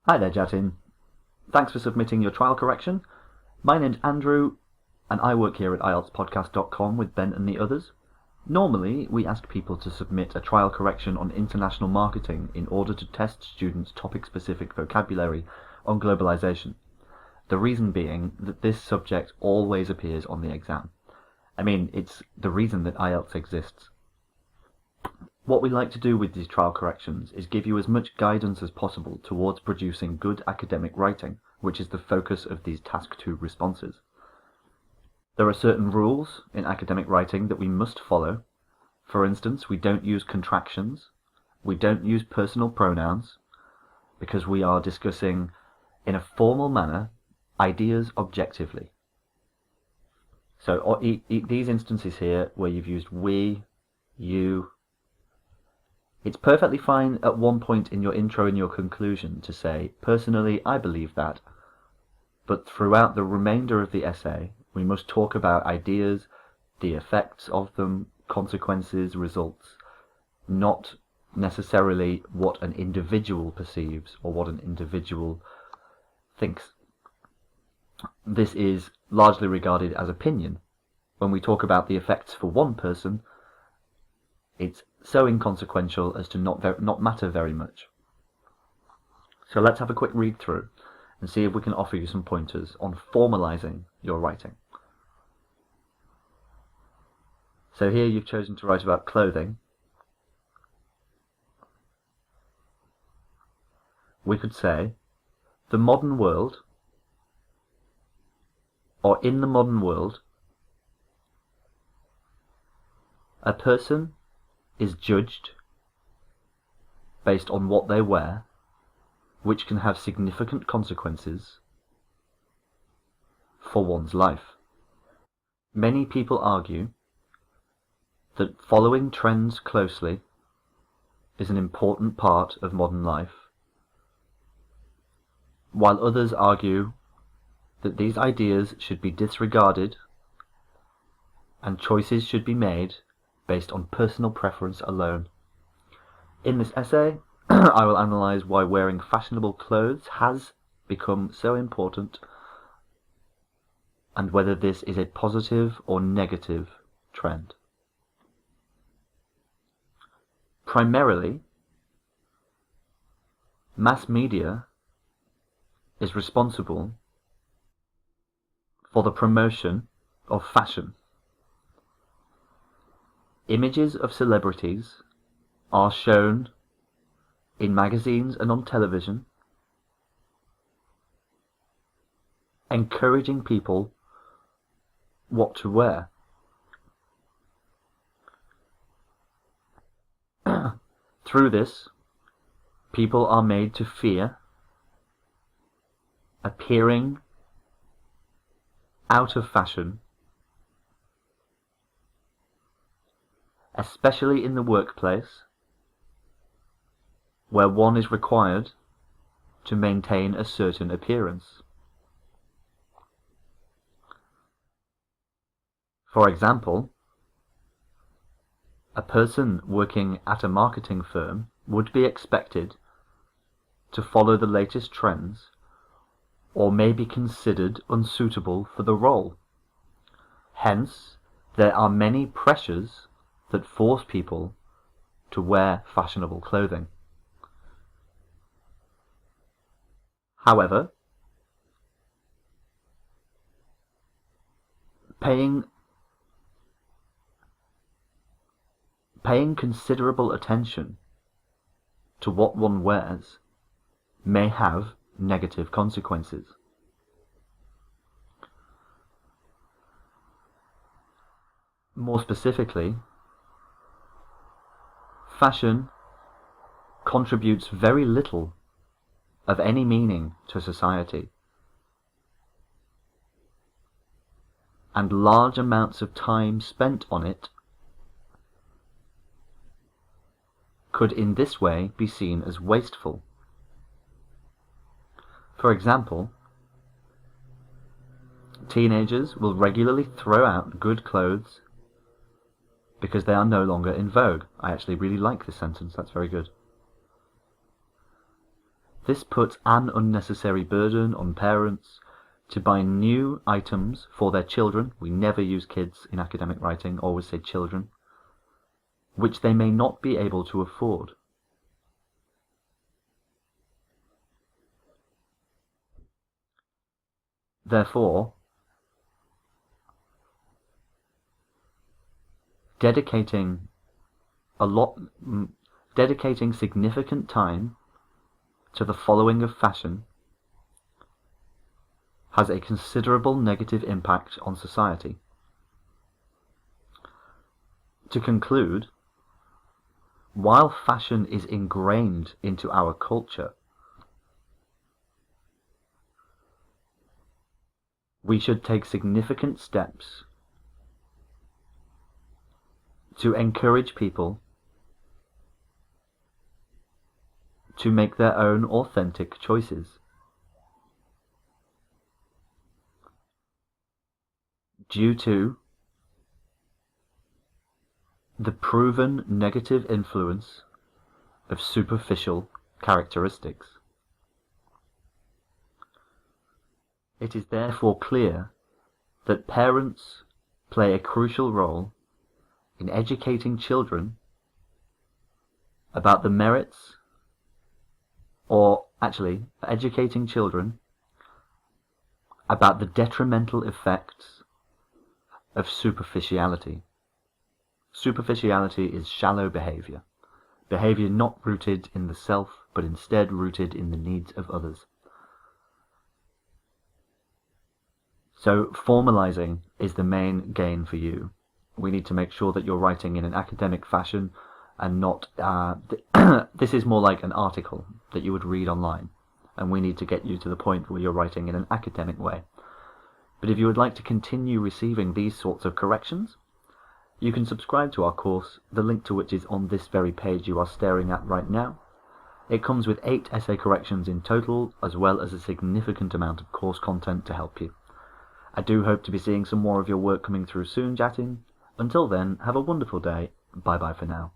Hi there, Jatin. Thanks for submitting your trial correction. My name's Andrew, and I work here at IELTSpodcast.com with Ben and the others. Normally, we ask people to submit a trial correction on international marketing in order to test students' topic-specific vocabulary on globalization. The reason being that this subject always appears on the exam. I mean, it's the reason that IELTS exists. What we like to do with these trial corrections is give you as much guidance as possible towards producing good academic writing, which is the focus of these Task 2 responses. There are certain rules in academic writing that we must follow. For instance, we don't use contractions, we don't use personal pronouns, because we are discussing in a formal manner ideas objectively. So these instances here where you've used we, you, it's perfectly fine at one point in your intro and your conclusion to say, personally, I believe that, but throughout the remainder of the essay, we must talk about ideas, the effects of them, consequences, results, not necessarily what an individual perceives or what an individual thinks. This is largely regarded as opinion. When we talk about the effects for one person, it's so inconsequential as to not matter very much. So let's have a quick read through and see if we can offer you some pointers on formalizing your writing. So here you've chosen to write about clothing. We could say, the modern world, or in the modern world, a person is judged based on what they wear, which can have significant consequences for one's life. Many people argue that following trends closely is an important part of modern life, while others argue that these ideas should be disregarded and choices should be made based on personal preference alone. In this essay, I will analyse why wearing fashionable clothes has become so important and whether this is a positive or negative trend. Primarily, mass media is responsible for the promotion of fashion. Images of celebrities are shown in magazines and on television, encouraging people what to wear. Through this, people are made to fear appearing out of fashion, especially in the workplace, where one is required to maintain a certain appearance. For example, a person working at a marketing firm would be expected to follow the latest trends or may be considered unsuitable for the role. Hence, there are many pressures that force people to wear fashionable clothing. However, paying considerable attention to what one wears may have negative consequences. More specifically, fashion contributes very little of any meaning to society, and large amounts of time spent on it could in this way be seen as wasteful. For example, teenagers will regularly throw out good clothes because they are no longer in vogue. I actually really like this sentence, that's very good. This puts an unnecessary burden on parents to buy new items for their children. We never use kids in academic writing, always say children, which they may not be able to afford. Therefore, dedicating significant time to the following of fashion has a considerable negative impact on society. To conclude, while fashion is ingrained into our culture, we should take significant steps to encourage people to make their own authentic choices. Due to the proven negative influence of superficial characteristics. It is therefore clear that parents play a crucial role in educating children about the merits, or actually educating children about the detrimental effects of superficiality. Superficiality is shallow behavior. Behavior not rooted in the self, but instead rooted in the needs of others. So formalizing is the main gain for you. We need to make sure that you're writing in an academic fashion and not, this is more like an article that you would read online, and we need to get you to the point where you're writing in an academic way. But if you would like to continue receiving these sorts of corrections, you can subscribe to our course, the link to which is on this very page you are staring at right now. It comes with 8 essay corrections in total, as well as a significant amount of course content to help you. I do hope to be seeing some more of your work coming through soon, Jatin. Until then, have a wonderful day. Bye bye for now.